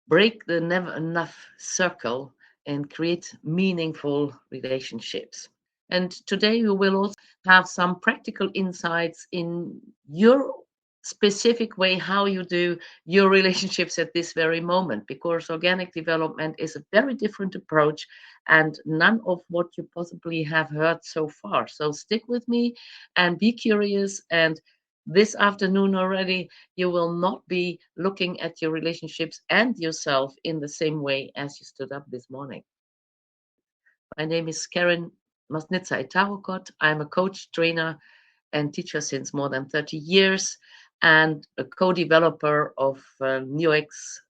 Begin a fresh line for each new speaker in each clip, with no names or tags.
break the never enough circle and create meaningful relationships. And today we will also have some practical insights in your specific way how you do your relationships at this very moment, because organic development is a very different approach and none of what you possibly have heard so far. So stick with me and be curious. And this afternoon already, you will not be looking at your relationships and yourself in the same way as you stood up this morning. My name is Karen Masnitsa Itarokot. I'm a coach, trainer, and teacher since more than 30 years, and a co-developer of NEWEX,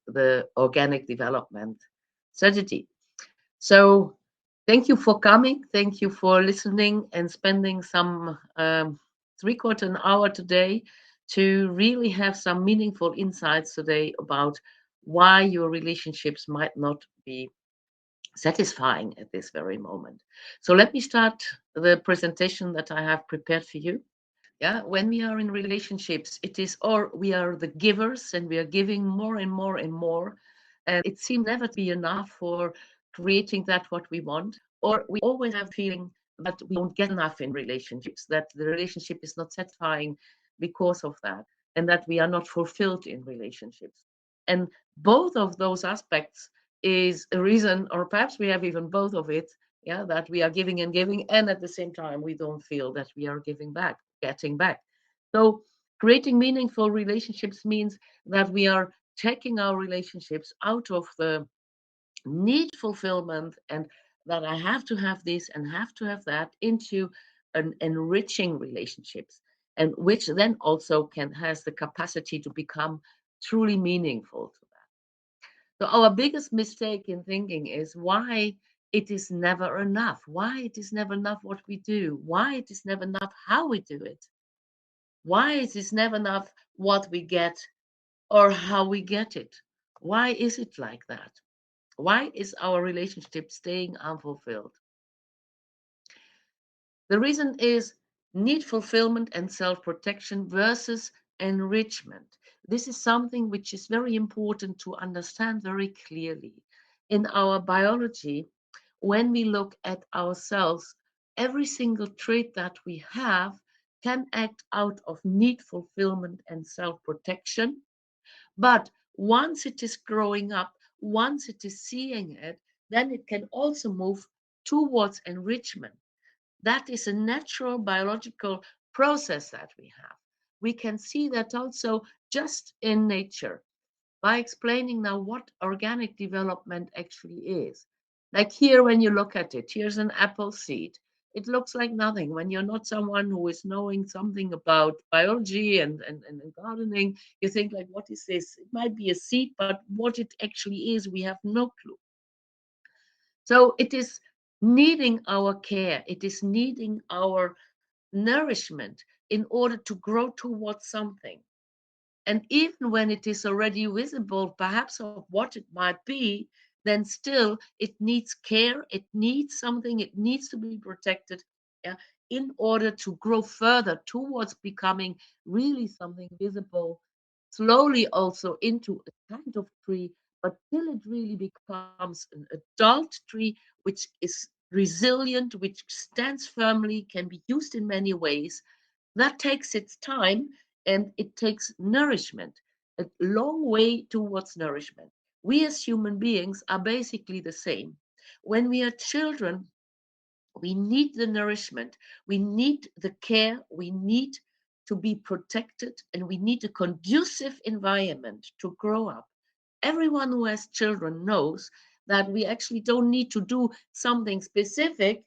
the organic development strategy. So thank you for coming. Thank you for listening and spending some 3/4 an hour today to really have some meaningful insights today about why your relationships might not be satisfying at this very moment. So let me start the presentation that I have prepared for you. Yeah, when we are in relationships, it is, or we are the givers and we are giving more and more and more, and it seems never to be enough for creating that what we want, or we always have the feeling that we don't get enough in relationships, that the relationship is not satisfying because of that, and that we are not fulfilled in relationships. And both of those aspects is a reason, or perhaps we have even both of it, yeah, that we are giving and giving, and at the same time we don't feel that we are giving back, getting back. So creating meaningful relationships means that we are taking our relationships out of the need fulfillment and that I have to have this and have to have that into an enriching relationships, and which then also can has the capacity to become truly meaningful to that. So our biggest mistake in thinking is why it is never enough, why it is never enough what we do, why it is never enough how we do it, why it is never enough what we get or how we get it. Why is it like that? Why is our relationship staying unfulfilled? The reason is need fulfillment and self protection versus enrichment. This is something which is very important to understand very clearly. In our biology, when we look at ourselves, every single trait that we have can act out of need fulfillment and self protection. But once it is growing up, once it is seeing it, then it can also move towards enrichment. That is a natural biological process that we have. We can see that also just in nature by explaining now what organic development actually is. Like here, when you look at it, here's an apple seed. It looks like nothing. When you're not someone who is knowing something about biology and gardening, you think like, what is this? It might be a seed, but what it actually is, we have no clue. So it is needing our care. It is needing our nourishment in order to grow towards something. And even when it is already visible, perhaps of what it might be, then still it needs care, it needs something, it needs to be protected, yeah, in order to grow further towards becoming really something visible, slowly also into a kind of tree, but till it really becomes an adult tree, which is resilient, which stands firmly, can be used in many ways. That takes its time and it takes nourishment, a long way towards nourishment. We as human beings are basically the same. When we are children, we need the nourishment, we need the care, we need to be protected, and we need a conducive environment to grow up. Everyone who has children knows that we actually don't need to do something specific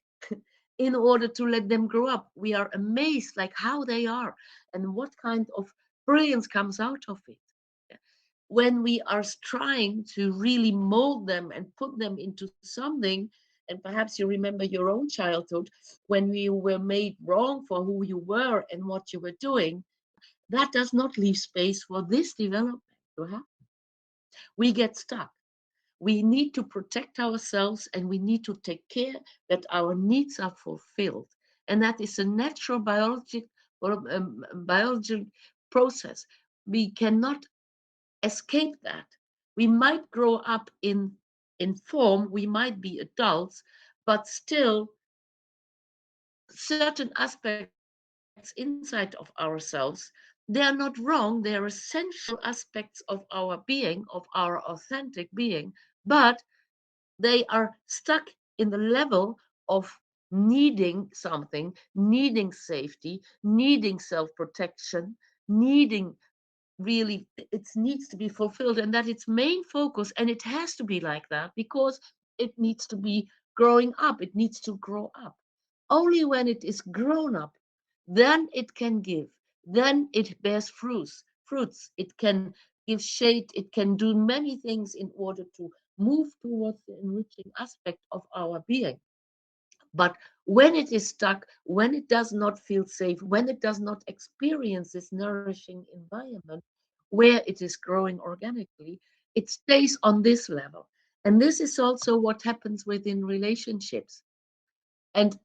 in order to let them grow up. We are amazed like how they are and what kind of brilliance comes out of it. When we are trying to really mold them and put them into something, and perhaps you remember your own childhood when you were made wrong for who you were and what you were doing, that does not leave space for this development to happen. We get stuck. We need to protect ourselves and we need to take care that our needs are fulfilled. And that is a natural biological process. We cannot escape that. We might grow up in form, we might be adults, but still certain aspects inside of ourselves, they are not wrong. They are essential aspects of our being, of our authentic being, but they are stuck in the level of needing something, needing safety, needing self protection, needing really it needs to be fulfilled, and that its main focus, and it has to be like that because it needs to be growing up, it needs to grow up. Only when it is grown up, then it can give, then it bears fruits, it can give shade, it can do many things in order to move towards the enriching aspect of our being. But when it is stuck, when it does not feel safe, when it does not experience this nourishing environment where it is growing organically, it stays on this level. And this is also what happens within relationships. And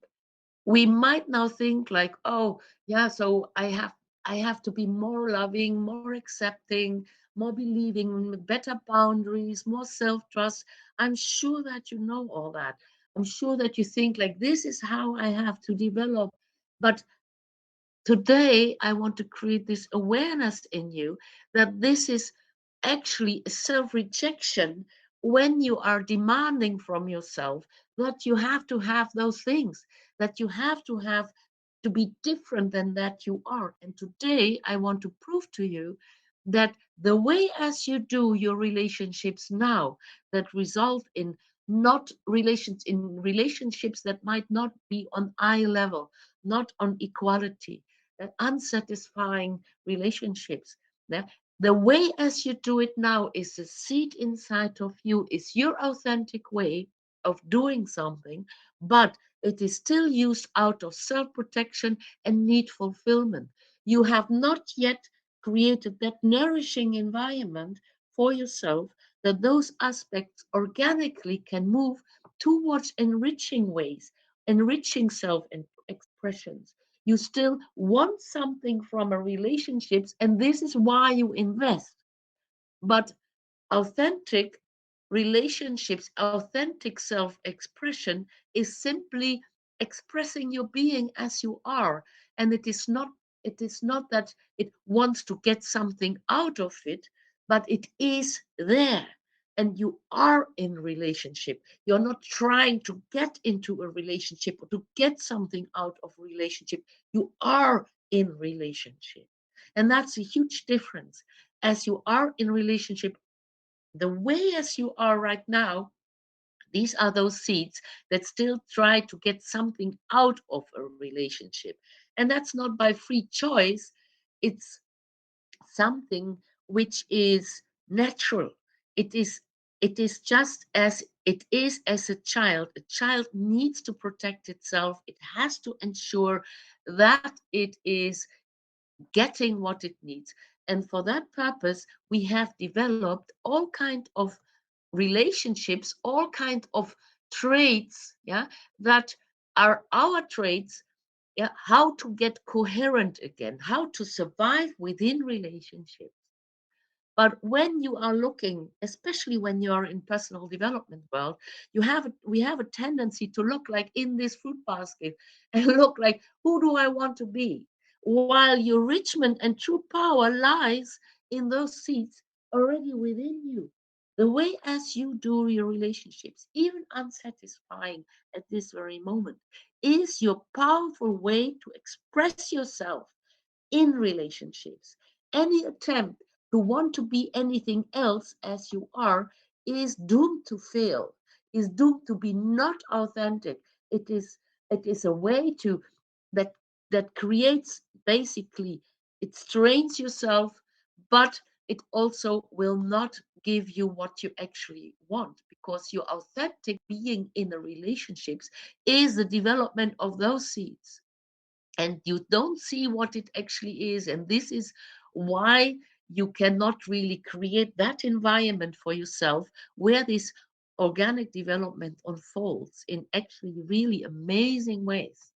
we might now think like, oh, yeah, so I have to be more loving, more accepting, more believing, better boundaries, more self-trust. I'm sure that you know all that. I'm sure that you think like this is how I have to develop. But today I want to create this awareness in you that this is actually a self-rejection when you are demanding from yourself that you have to have those things, that you have to be different than that you are. And today I want to prove to you that the way as you do your relationships now that result in not relations in relationships that might not be on eye level, not on equality, unsatisfying relationships. Yeah? The way as you do it now is the seed inside of you, is your authentic way of doing something, but it is still used out of self protection and need fulfillment. You have not yet created that nourishing environment for yourself that those aspects organically can move towards enriching ways, enriching self expressions. You still want something from a relationships, and this is why you invest. But authentic relationships, authentic self expression is simply expressing your being as you are. And it is not that it wants to get something out of it, but it is there. And you are in relationship. You're not trying to get into a relationship or to get something out of relationship. You are in relationship. And that's a huge difference. As you are in relationship, the way as you are right now, these are those seeds that still try to get something out of a relationship. And that's not by free choice, it's something which is natural. It is it is just as it is as a child. A child needs to protect itself. It has to ensure that it is getting what it needs. And for that purpose, we have developed all kind of relationships, all kind of traits, yeah, that are our traits, yeah, how to get coherent again, how to survive within relationships. But when you are looking, especially when you are in personal development world, we have a tendency to look like in this fruit basket and look like, who do I want to be? While your enrichment and true power lies in those seeds already within you. The way as you do your relationships, even unsatisfying at this very moment, is your powerful way to express yourself in relationships. Any attempt to want to be anything else as you are is doomed to fail, is doomed to be not authentic. It is it is a way to that that creates basically it strains yourself, but it also will not give you what you actually want because your authentic being in the relationships is the development of those seeds and you don't see what it actually is. And this is why you cannot really create that environment for yourself where this organic development unfolds in actually really amazing ways.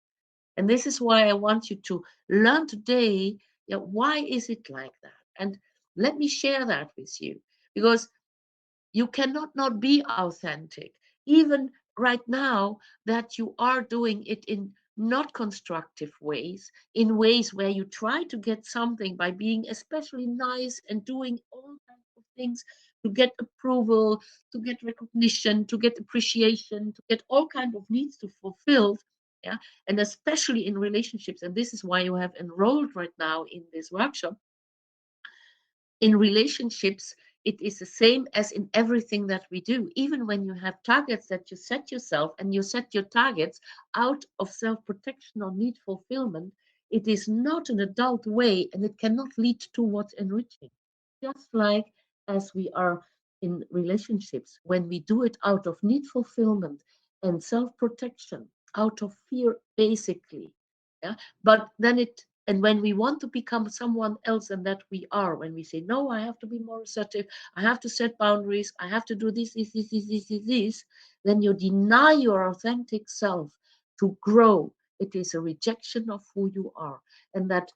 And this is why I want you to learn today, yeah, why is it like that? And let me share that with you because You cannot not be authentic, even right now that you are doing it in not constructive ways, in ways where you try to get something by being especially nice and doing all kinds of things to get approval, to get recognition, to get appreciation, to get all kinds of needs to fulfill. Yeah, and especially in relationships, and this is why you have enrolled right now in this workshop. In relationships, it is the same as in everything that we do. Even when you have targets that you set yourself, and you set your targets out of self protection or need fulfillment, it is not an adult way, and it cannot lead towards enriching. Just like as we are in relationships, when we do it out of need fulfillment and self protection, out of fear, basically. Yeah. But then it, and when we want to become someone else than that we are, when we say, no, I have to be more assertive, I have to set boundaries, I have to do this, then you deny your authentic self to grow. It is a rejection of who you are. And that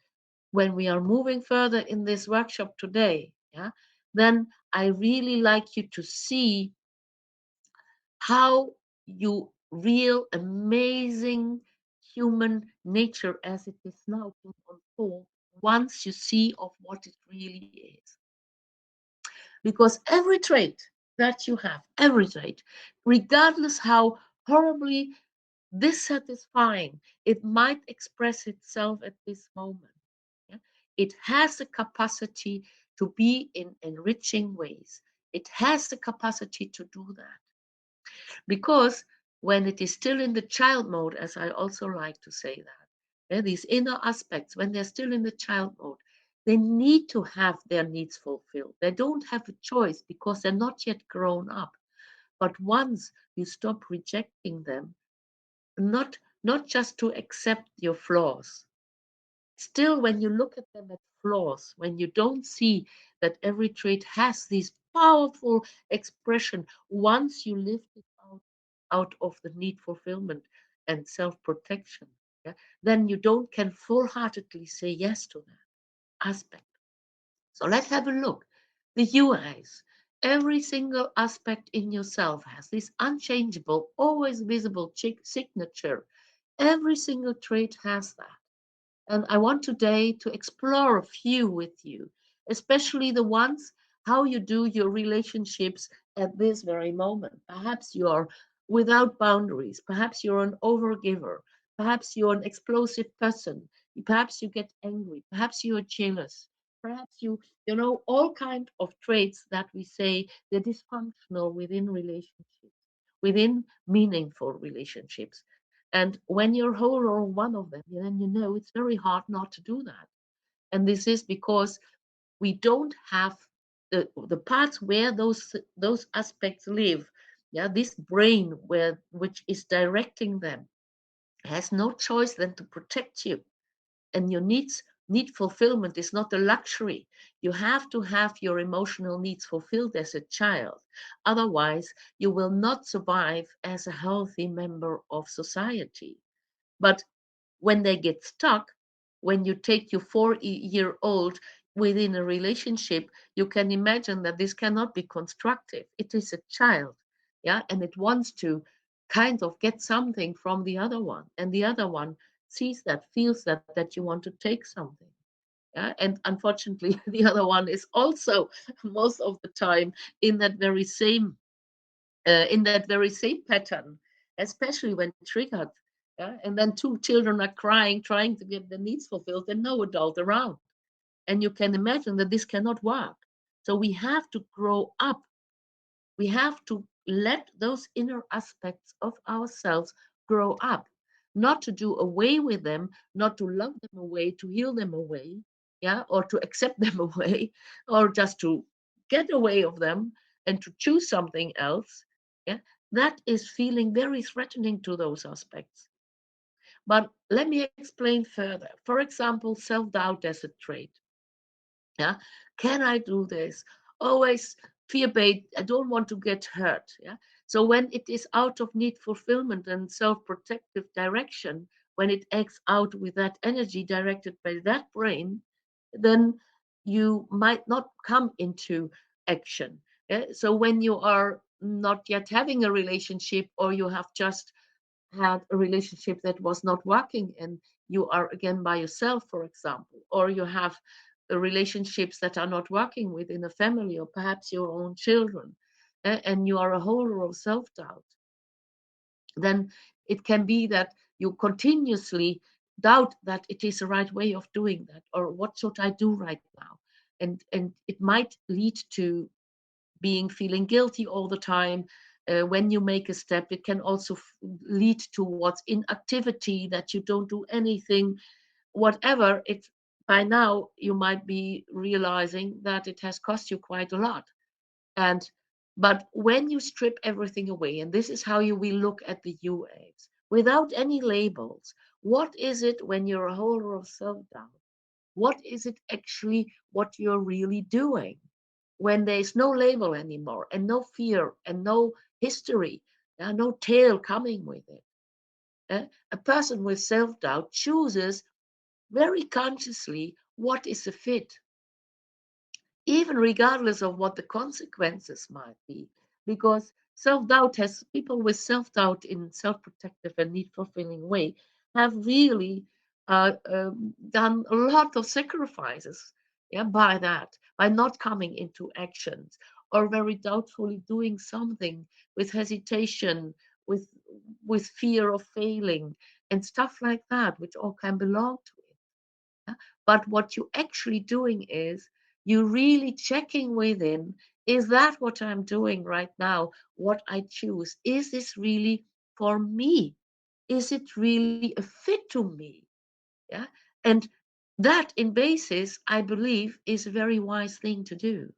when we are moving further in this workshop today, yeah, then I really like you to see how you real amazing human nature as it is now can unfold once you see of what it really is. Because every trait that you have, every trait, regardless how horribly dissatisfying it might express itself at this moment, yeah, it has the capacity to be in enriching ways. It has the capacity to do that. Because when it is still in the child mode, as I also like to say that, these inner aspects, when they're still in the child mode, they need to have their needs fulfilled. They don't have a choice because they're not yet grown up. But once you stop rejecting them, not just to accept your flaws, still when you look at them as flaws, when you don't see that every trait has this powerful expression, once you lift it out of the need fulfillment and self-protection, yeah, then you don't can full-heartedly say yes to that aspect. So let's have a look. The you eyes. Every single aspect in yourself has this unchangeable, always visible signature. Every single trait has that. And I want today to explore a few with you, especially the ones how you do your relationships at this very moment. Perhaps you're without boundaries. Perhaps you're an overgiver. Perhaps you're an explosive person. Perhaps you get angry. Perhaps you're jealous. Perhaps you know, all kind of traits that we say they're dysfunctional within relationships, within meaningful relationships. And when you're whole or one of them, then you know it's very hard not to do that. And this is because we don't have the parts where those aspects live. Yeah, this brain where which is directing them has no choice than to protect you. And your need fulfillment is not a luxury. You have to have your emotional needs fulfilled as a child. Otherwise, you will not survive as a healthy member of society. But when they get stuck, when you take your 4-year-old within a relationship, you can imagine that this cannot be constructive. It is a child, yeah, and it wants to kind of get something from the other one, and the other one sees that, feels that you want to take something. Yeah, and unfortunately, the other one is also most of the time in that very same pattern, especially when triggered. Yeah? And then two children are crying, trying to get their needs fulfilled, and no adult around. And you can imagine that this cannot work. So we have to grow up. We have to let those inner aspects of ourselves grow up, not to do away with them, not to love them away, to heal them away, yeah, or to accept them away, or just to get away of them and to choose something else. Yeah, that is feeling very threatening to those aspects. But let me explain further. For example, self-doubt as a trait. Yeah, can I do this? Always fear based. I don't want to get hurt. Yeah, so when it is out of need fulfillment and self-protective direction, when it acts out with that energy directed by that brain, then you might not come into action. So when you are not yet having a relationship, or you have just had a relationship that was not working, and you are again by yourself, for example, or you have relationships that are not working within a family, or perhaps your own children, and you are a holder of self-doubt, then it can be that you continuously doubt that it is the right way of doing that, or what should I do right now. And it might lead to being feeling guilty all the time. When you make a step, it can also lead towards inactivity, that you don't do anything, whatever it. By now you might be realizing that it has cost you quite a lot. And but when you strip everything away, and this is how you will look at the UAs without any labels, what is it when you're a holder of self-doubt? What is it actually what you're really doing when there's no label anymore, and no fear, and no history, no tail coming with it? A person with self-doubt chooses very consciously what is a fit, even regardless of what the consequences might be. Because self-doubt has, people with self-doubt in self-protective and need fulfilling way have really done a lot of sacrifices, yeah, by that, by not coming into actions, or very doubtfully doing something with hesitation, with with fear of failing, and stuff like that, which all can belong to it. But what you're actually doing is you're really checking within, is that what I'm doing right now, what I choose? Is this really for me? Is it really a fit to me? Yeah. And that in basis, I believe, is a very wise thing to do.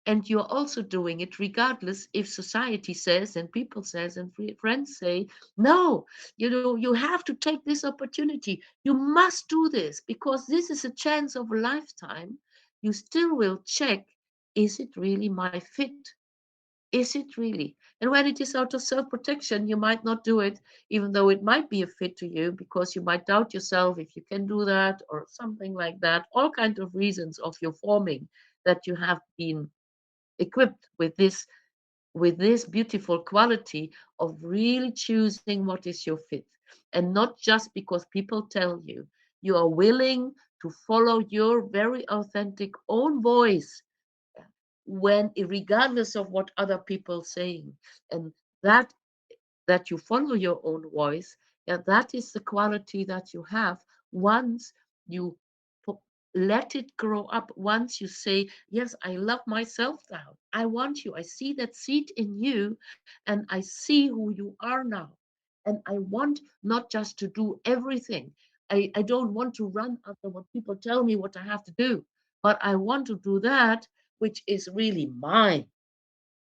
And you're also doing it regardless if society says, and people says, and friends say, no, you have to take this opportunity, you must do this because this is a chance of a lifetime. You still will check, is it really my fit? Is it really? And when it is out of self-protection, you might not do it, even though it might be a fit to you, because you might doubt yourself if you can do that, or something like that. All kinds of reasons of your forming, that you have been equipped with this beautiful quality of really choosing what is your fit, and not just because people tell you. You are willing to follow your very authentic own voice, when regardless of what other people saying. And that that you follow your own voice, yeah, that is the quality that you have once you let it grow up. Once you say, yes, I love myself now, I want you, I see that seed in you, and I see who you are now, and I want not just to do everything. I don't want to run after what people tell me what I have to do, but I want to do that which is really mine.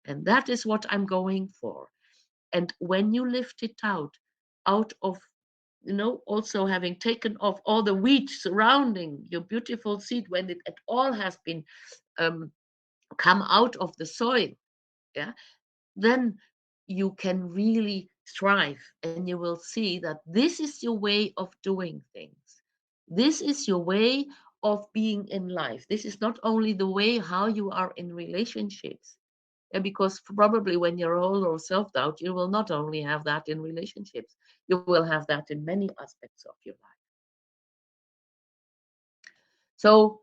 And that is what I'm going for. And when you lift it out of, also having taken off all the weeds surrounding your beautiful seed, when it at all has been um, come out of the soil, yeah, then you can really thrive, and you will see that this is your way of doing things. This is your way of being in life. This is not only the way how you are in relationships, because probably when you're old or self-doubt, you will not only have that in relationships, you will have that in many aspects of your life. So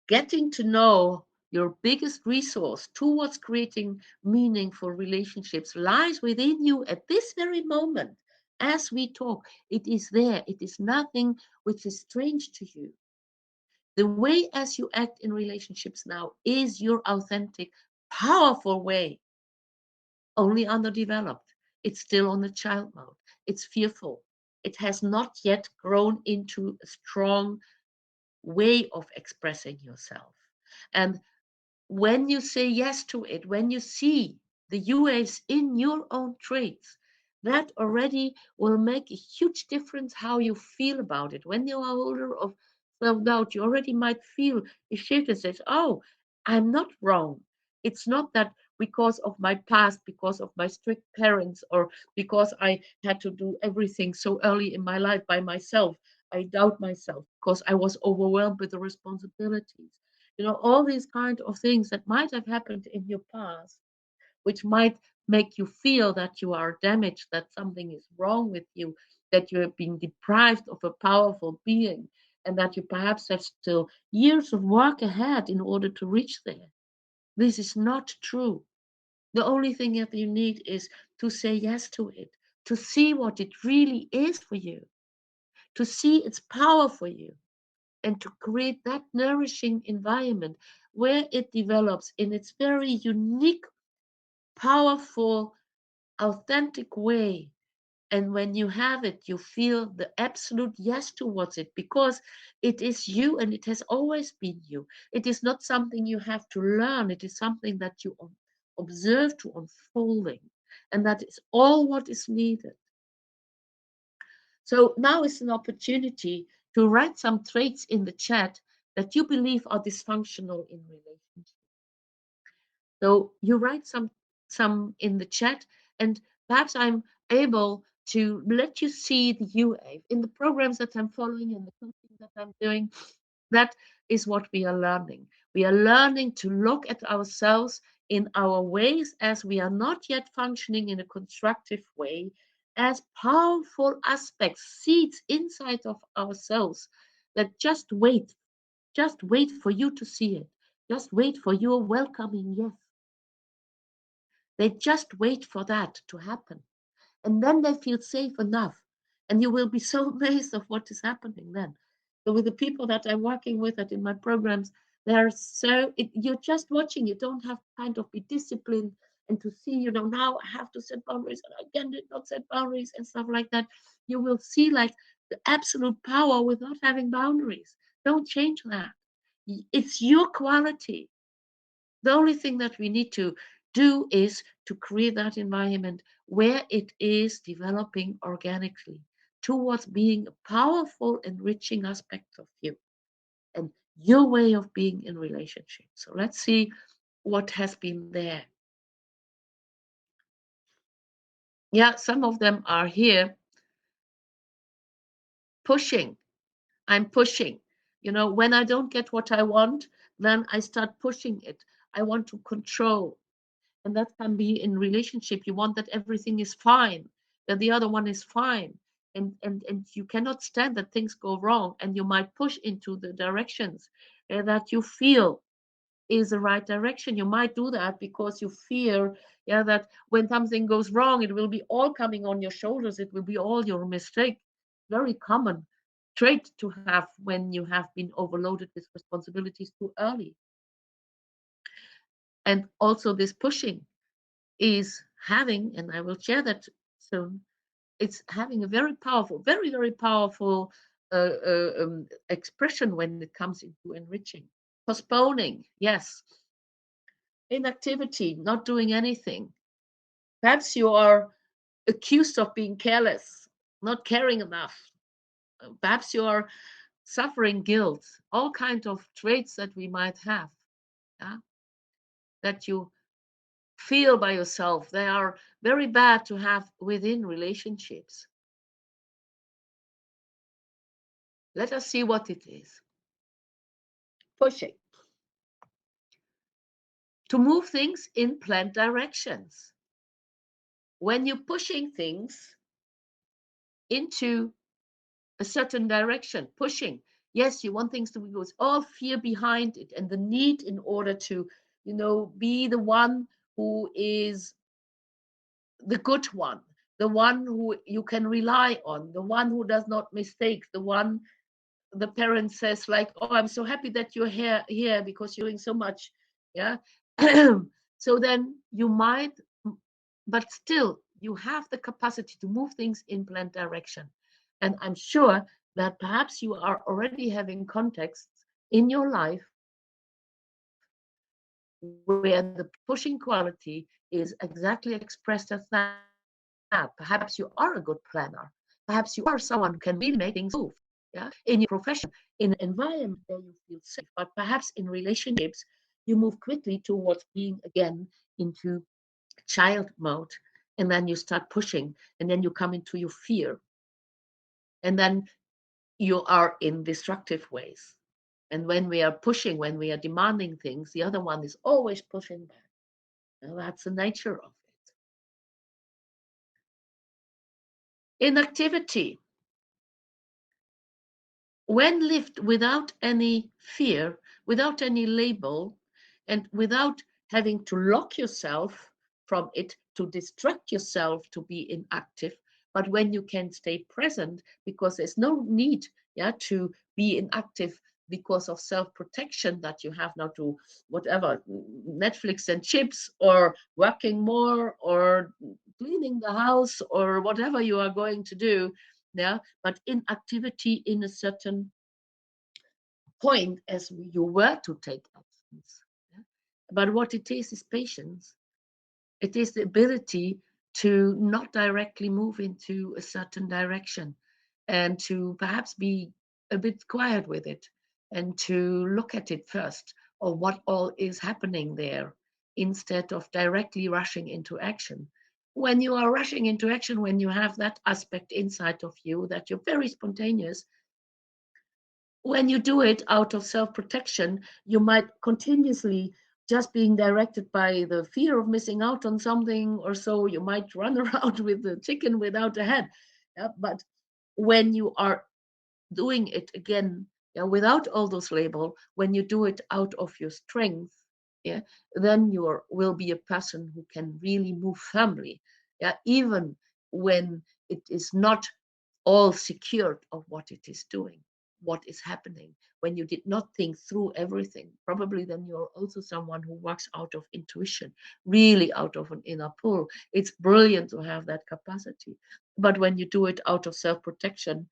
getting to know your biggest resource towards creating meaningful relationships lies within you at this very moment. As we talk, it is there. It is nothing which is strange to you. The way as you act in relationships now is your authentic, powerful way, only underdeveloped. It's still on the child mode. It's fearful. It has not yet grown into a strong way of expressing yourself. And when you say yes to it, when you see the UAs in your own traits, that already will make a huge difference how you feel about it. When you are older of self-doubt, you already might feel a shift that says, oh, I'm not wrong. It's not that because of my past, because of my strict parents, or because I had to do everything so early in my life by myself, I doubt myself because I was overwhelmed with the responsibilities. all these kind of things that might have happened in your past, which might make you feel that you are damaged, that something is wrong with you, that you have been deprived of a powerful being, and that you perhaps have still years of work ahead in order to reach there. This is not true. The only thing that you need is to say yes to it, to see what it really is for you, to see its power for you, and to create that nourishing environment where it develops in its very unique, powerful, authentic way. And when you have it, you feel the absolute yes towards it because it is you and it has always been you. It is not something you have to learn, it is something that you observe to unfolding. And that is all what is needed. So now is an opportunity to write some traits in the chat that you believe are dysfunctional in relationships. So you write some in the chat, and perhaps I'm able to let you see the UA in the programs that I'm following and the coaching that I'm doing. That is what we are learning. We are learning to look at ourselves in our ways as we are not yet functioning in a constructive way, as powerful aspects, seeds inside of ourselves that just wait for you to see it. Just wait for your welcoming yes. They just wait for that to happen. And then they feel safe enough. And you will be so amazed of what is happening then. So with the people that I'm working with that in my programs, they're you're just watching. You don't have to kind of be disciplined and to see, now I have to set boundaries and I again did not set boundaries and stuff like that. You will see like the absolute power without having boundaries. Don't change that. It's your quality. The only thing that we need to do is to create that environment where it is developing organically towards being a powerful, enriching aspect of you and your way of being in relationship. So let's see what has been there. Yeah, some of them are here pushing. I'm pushing. When I don't get what I want, then I start pushing it. I want to control. And that can be in relationship. You want that everything is fine, that the other one is fine. And you cannot stand that things go wrong. And you might push into the directions that you feel is the right direction. You might do that because you fear, yeah, that when something goes wrong, it will be all coming on your shoulders. It will be all your mistake. Very common trait to have when you have been overloaded with responsibilities too early. And also this pushing is having, and I will share that soon, it's having a very powerful, very, very powerful expression when it comes into enriching. Postponing, yes. Inactivity, not doing anything. Perhaps you are accused of being careless, not caring enough. Perhaps you are suffering guilt, all kinds of traits that we might have, yeah? That you feel by yourself. They are very bad to have within relationships. Let us see what it is. Pushing. To move things in planned directions. When you're pushing things into a certain direction, pushing. Yes, you want things to be good. It's all fear behind it and the need in order to, be the one who is the good one, the one who you can rely on, the one who does not mistake, the one the parent says like, oh, I'm so happy that you're here because you're doing so much. Yeah. So then you might, but still you have the capacity to move things in planned direction. And I'm sure that perhaps you are already having contexts in your life where the pushing quality is exactly expressed as that. Perhaps you are a good planner. Perhaps you are someone who can really make things move. Yeah, in your profession, in an environment where you feel safe, but perhaps in relationships, you move quickly towards being again into child mode, and then you start pushing, and then you come into your fear, and then you are in destructive ways. And when we are pushing, when we are demanding things, the other one is always pushing back. Now, that's the nature of it. Inactivity, when lived without any fear, without any label, and without having to lock yourself from it, to distract yourself to be inactive, but when you can stay present, because there's no need, yeah, to be inactive because of self-protection, that you have now to whatever, Netflix and chips, or working more, or cleaning the house, or whatever you are going to do. Yeah, but inactivity in a certain point, as you were to take actions. Yeah? But what it is patience. It is the ability to not directly move into a certain direction, and to perhaps be a bit quiet with it, and to look at it first, or what all is happening there, instead of directly rushing into action. When you are rushing into action, when you have that aspect inside of you that you're very spontaneous, when you do it out of self-protection, you might continuously just being directed by the fear of missing out on something, or so you might run around with the chicken without a head. Yeah, but when you are doing it again, yeah, without all those label, when you do it out of your strength, yeah, then you will be a person who can really move firmly, yeah, even when it is not all secured of what it is doing, what is happening. When you did not think through everything, probably then you're also someone who works out of intuition, really out of an inner pull. It's brilliant to have that capacity. But when you do it out of self protection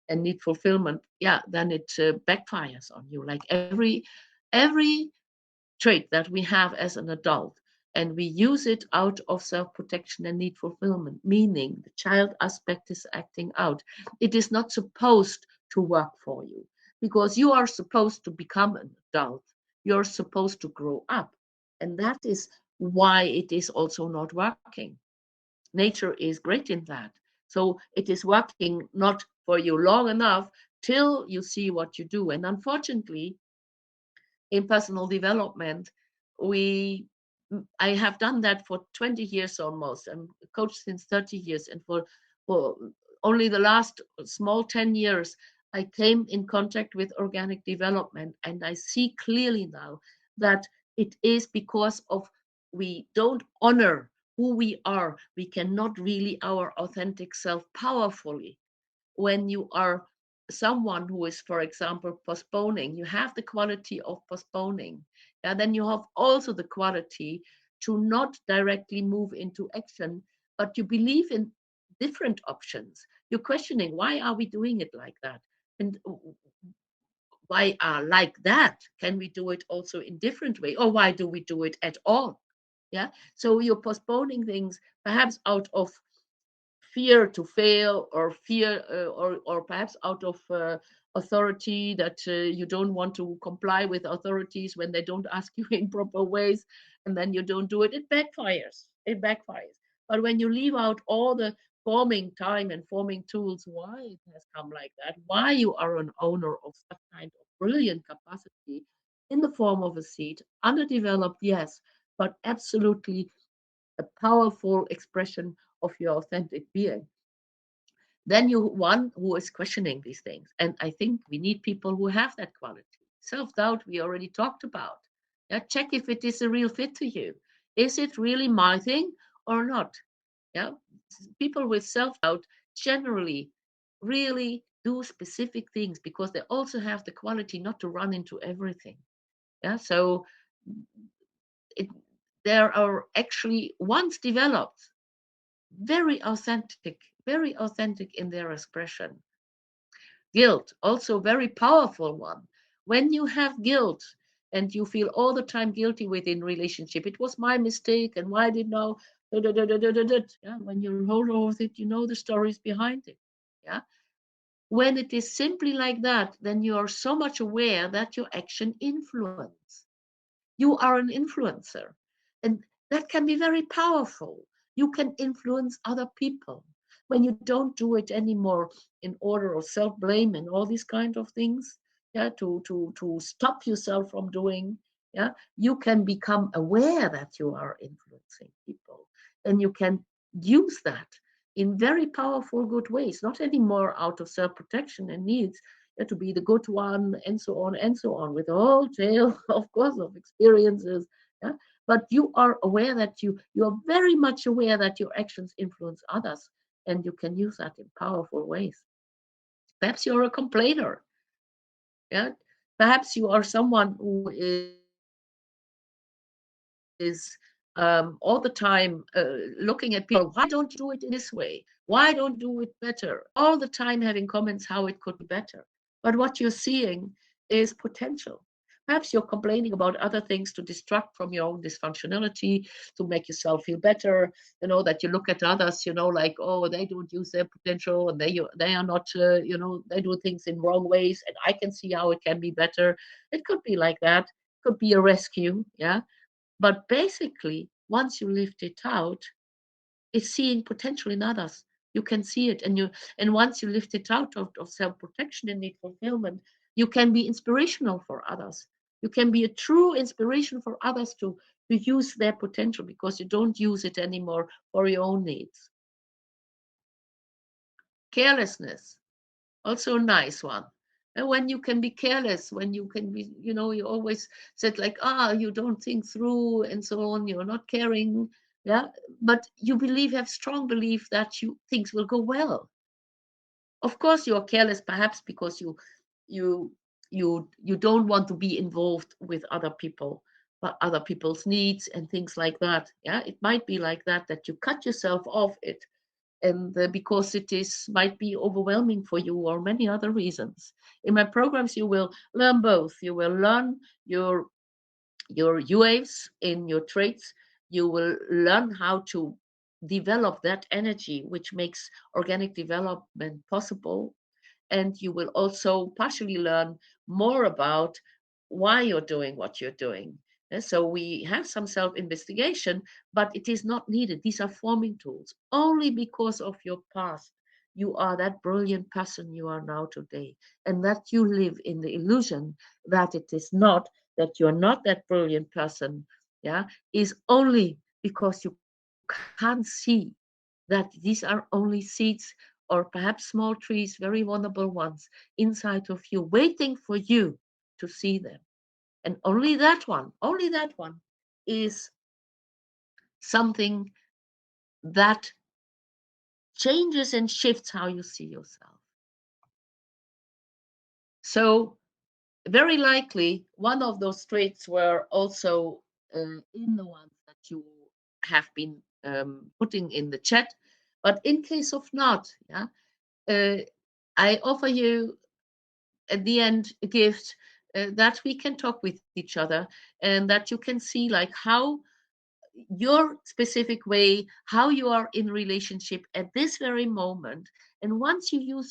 and need fulfillment, yeah, then it backfires on you. Like every trait that we have as an adult, and we use it out of self-protection and need fulfillment, meaning the child aspect is acting out. It is not supposed to work for you, because you are supposed to become an adult. You're supposed to grow up. And that is why it is also not working. Nature is great in that. So it is working not for you long enough till you see what you do. And unfortunately, in personal development, we I have done that for 20 years almost. I'm a coach since 30 years, and for only the last small 10 years, I came in contact with organic development, and I see clearly now that it is because of we don't honor who we are. We cannot really our authentic self powerfully when you are someone who is, for example, postponing, you have the quality of postponing. And then you have also the quality to not directly move into action, but you believe in different options. You're questioning, why are we doing it like that? And why are like that? Can we do it also in different way? Or why do we do it at all? Yeah. So you're postponing things perhaps out of fear to fail, or fear, or perhaps out of authority, that you don't want to comply with authorities when they don't ask you in proper ways, and then you don't do it. It backfires. But when you leave out all the forming time and forming tools, why it has come like that, why you are an owner of such kind of brilliant capacity in the form of a seed, underdeveloped, yes, but absolutely a powerful expression of your authentic being, then you one who is questioning these things. And I think we need people who have that quality. Self-doubt, we already talked about. Yeah, check if it is a real fit to you. Is it really my thing or not? Yeah, people with self-doubt generally really do specific things because they also have the quality not to run into everything. Yeah, so it, there are actually once developed very authentic in their expression. Guilt, also very powerful one. When you have guilt and you feel all the time guilty within relationship, it was my mistake, and why did now? Yeah, when you hold over with it, you know the stories behind it. Yeah. When it is simply like that, then you are so much aware that your action influence. You are an influencer, and that can be very powerful. You can influence other people when you don't do it anymore in order of self blame and all these kind of things. yeah, to stop yourself from doing. Yeah, you can become aware that you are influencing people, and you can use that in very powerful, good ways, not anymore out of self-protection and needs, to be the good one, and so on, with a whole tail, of course, of experiences. Yeah? But you are aware that you are very much aware that your actions influence others, and you can use that in powerful ways. Perhaps you're a complainer. Yeah, perhaps you are someone who is all the time looking at people. Why don't you do it in this way? Why don't you do it better? All the time having comments how it could be better. But what you're seeing is potential. Perhaps you're complaining about other things to distract from your own dysfunctionality, to make yourself feel better. That you look at others, like, oh, they don't use their potential, and they are not, they do things in wrong ways, and I can see how it can be better. It could be like that. Could be a rescue, yeah. But basically, once you lift it out, it's seeing potential in others. You can see it, and once you lift it out of self-protection and need fulfillment, you can be inspirational for others. You can be a true inspiration for others to use their potential, because you don't use it anymore for your own needs. Carelessness, also a nice one. And when you can be careless, when you can be, you always said like, you don't think through and so on, you're not caring, yeah, but you have strong belief that things will go well. Of course, you are careless, perhaps because you you don't want to be involved with other people, but other people's needs and things like that. Yeah, it might be like that you cut yourself off it, and because it is might be overwhelming for you, or many other reasons. In my programs, you will learn both. You will learn your UAVs in your traits. You will learn how to develop that energy which makes organic development possible, and you will also partially learn more about why you're doing what you're doing. So we have some self investigation, but it is not needed. These are forming tools. Only because of your past, you are that brilliant person you are now today, and that you live in the illusion that it is not, that you're not that brilliant person, yeah, is only because you can't see that these are only seeds, or perhaps small trees, very vulnerable ones, inside of you, waiting for you to see them. And only that one is something that changes and shifts how you see yourself. So, very likely, one of those traits were also in the ones that you have been putting in the chat. But in case of not, yeah, uh, I offer you at the end a gift, that we can talk with each other, and that you can see like how your specific way, how you are in relationship at this very moment. And once you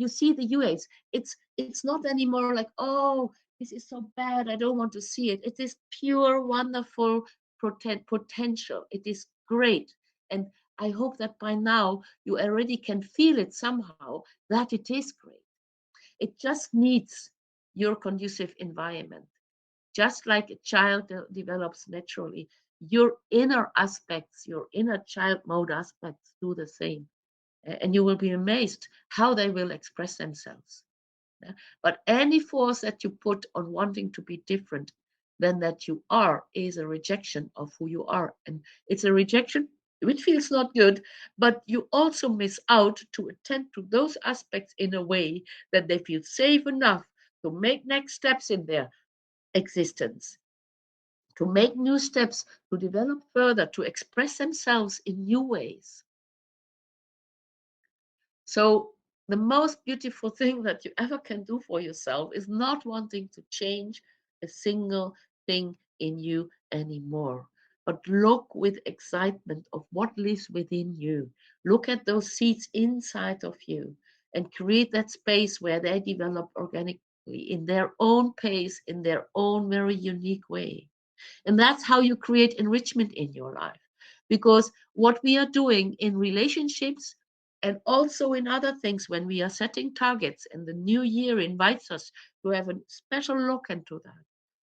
see the UAs, it's not anymore like, oh, this is so bad, I don't want to see it. It is pure, wonderful potential. It is great. And I hope that by now you already can feel it somehow, that it is great. It just needs your conducive environment. Just like a child develops naturally, your inner aspects, your inner child mode aspects do the same. And you will be amazed how they will express themselves. Yeah? But any force that you put on wanting to be different than that you are is a rejection of who you are. And it's a rejection which feels not good, but you also miss out to attend to those aspects in a way that they feel safe enough to make next steps in their existence, to make new steps, to develop further, to express themselves in new ways. So, the most beautiful thing that you ever can do for yourself is not wanting to change a single thing in you anymore, but look with excitement of what lives within you. Look at those seeds inside of you and create that space where they develop organically in their own pace, in their own very unique way. And that's how you create enrichment in your life. Because what we are doing in relationships, And also in other things, when we are setting targets and the new year invites us to have a special look into that,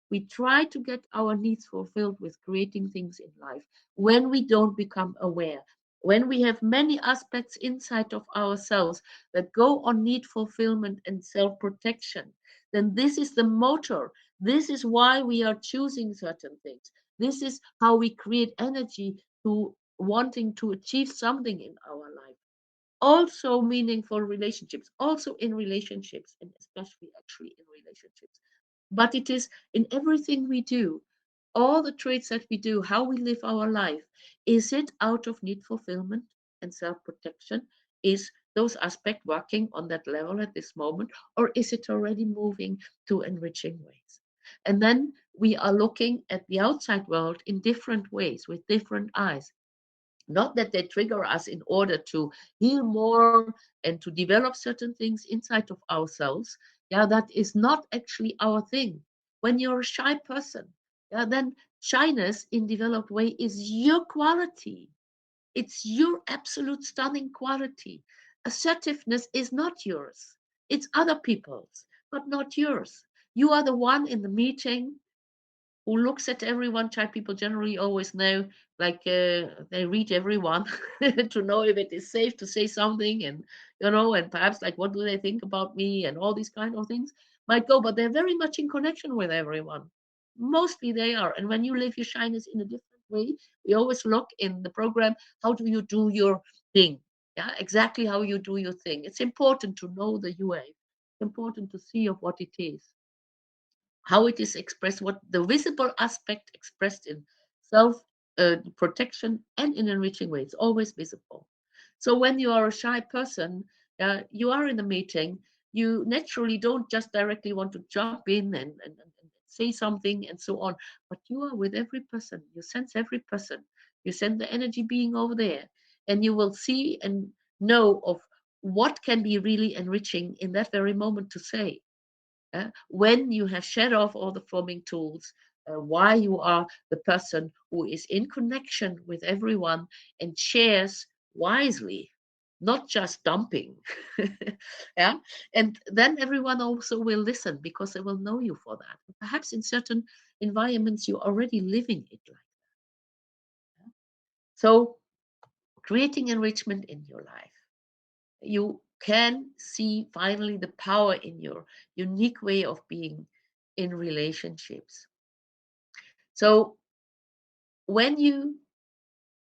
we try to get our needs fulfilled with creating things in life when we don't become aware. When we have many aspects inside of ourselves that go on need fulfillment and self protection, then this is the motor. This is why we are choosing certain things. This is how we create energy to wanting to achieve something in our life. Also meaningful relationships, also in relationships, and especially actually in relationships. But it is in everything we do, all the traits that we do, how we live our life. Is it out of need fulfillment and self protection? Is those aspects working on that level at this moment, or is it already moving to enriching ways? And then we are looking at the outside world in different ways with different eyes. Not that they trigger us in order to heal more and to develop certain things inside of ourselves. Yeah, that is not actually our thing. When you're a shy person, yeah, then shyness in developed way is your quality. It's your absolute stunning quality. Assertiveness is not yours. It's other people's, but not yours. You are the one in the meeting who looks at everyone. Shy people generally always know, like they read everyone to know if it is safe to say something, and and perhaps like what do they think about me, and all these kind of things might go, but they're very much in connection with everyone. Mostly they are. And when you live your shyness in a different way, we always look in the program, how do you do your thing? Yeah, exactly how you do your thing. It's important to know the UA. It's important to see of what it is, how it is expressed, what the visible aspect expressed in self protection and in enriching way. It's always visible. So when you are a shy person, you are in a meeting, you naturally don't just directly want to jump in and say something and so on, but you are with every person. You sense every person. You sense the energy being over there, and you will see and know of what can be really enriching in that very moment to say. When you have shed off all the forming tools, why you are the person who is in connection with everyone and shares wisely, not just dumping. Yeah. And then everyone also will listen because they will know you for that. Perhaps in certain environments you're already living it like that. So creating enrichment in your life, you can see finally the power in your unique way of being in relationships. So when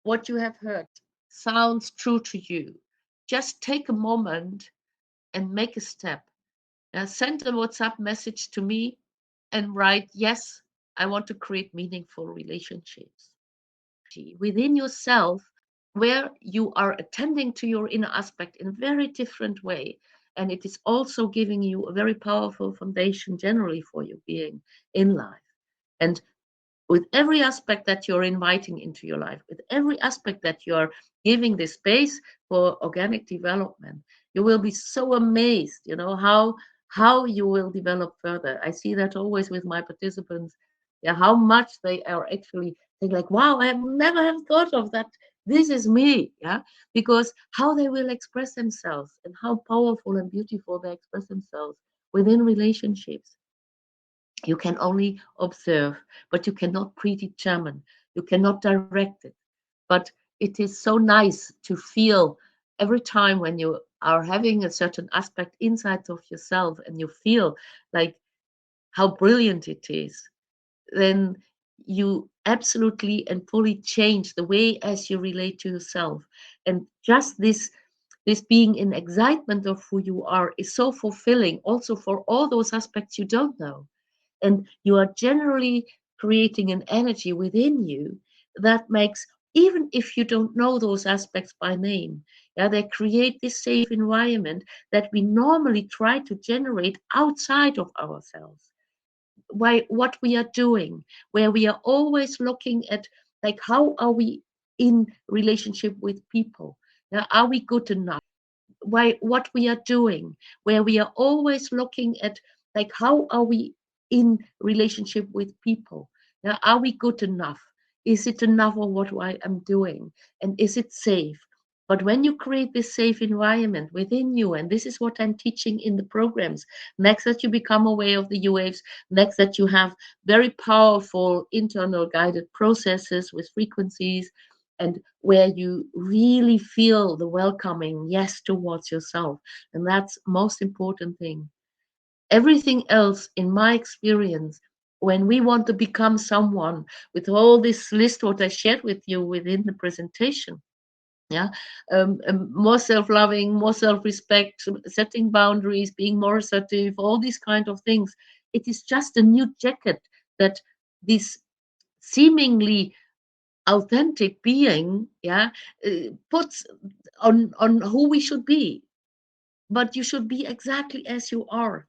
what you have heard sounds true to you, just take a moment and make a step. Send a WhatsApp message to me and write, yes, I want to create meaningful relationships within yourself, where you are attending to your inner aspect in a very different way. And it is also giving you a very powerful foundation generally for your being in life. And with every aspect that you're inviting into your life, with every aspect that you're giving this space for organic development, you will be so amazed, how you will develop further. I see that always with my participants, yeah, how much they are actually think like, wow, I have never have thought of that. This is me, yeah, because how they will express themselves and how powerful and beautiful they express themselves within relationships. You can only observe, but you cannot predetermine. You cannot direct it. But it is so nice to feel every time when you are having a certain aspect inside of yourself and you feel like how brilliant it is, then you absolutely and fully change the way as you relate to yourself. And just this being in excitement of who you are is so fulfilling also for all those aspects you don't know. And you are generally creating an energy within you that makes, even if you don't know those aspects by name, yeah, they create this safe environment that we normally try to generate outside of ourselves. Why, what we are doing, where we are always looking at, like, how are we in relationship with people? Now, are we good enough? Why, what we are doing, where we are always looking at, like, how are we in relationship with people? Now, are we good enough? Is it enough of what I am doing? And is it safe? But when you create this safe environment within you, and this is what I'm teaching in the programs, next that you become aware of the U waves, next that you have very powerful internal guided processes with frequencies, and where you really feel the welcoming yes towards yourself. And that's most important thing. Everything else, in my experience, when we want to become someone with all this list, what I shared with you within the presentation, yeah, more self-loving, more self-respect, setting boundaries, being more assertive, all these kind of things, it is just a new jacket that this seemingly authentic being, yeah, puts on who we should be. But you should be exactly as you are.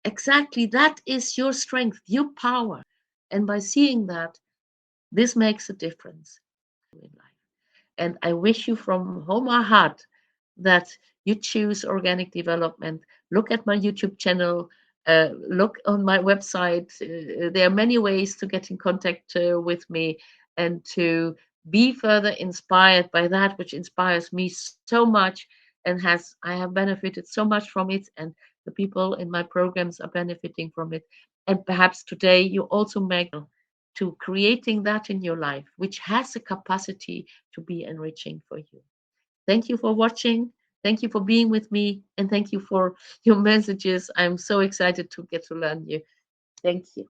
Exactly, that is your strength, your power. And by seeing that, this makes a difference in life. And I wish you from whole my heart that you choose organic development. Look at my YouTube channel, look on my website. There are many ways to get in contact with me and to be further inspired by that which inspires me so much, and has I have benefited so much from it, and the people in my programs are benefiting from it. And perhaps today you also make to creating that in your life, which has a capacity to be enriching for you. Thank you for watching. Thank you for being with me. And thank you for your messages. I'm so excited to get to learn you. Thank you.